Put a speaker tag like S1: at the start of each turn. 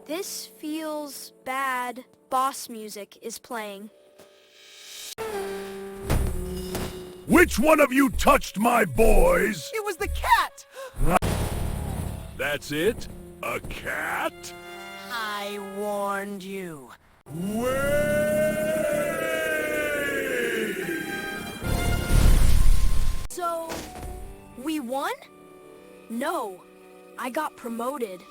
S1: This feels bad. Boss music is playing.
S2: Which one of you touched my boys?
S3: It was the cat!
S2: That's it? A cat?
S3: I warned you.
S2: Wait!
S1: So, we won? No, I got promoted.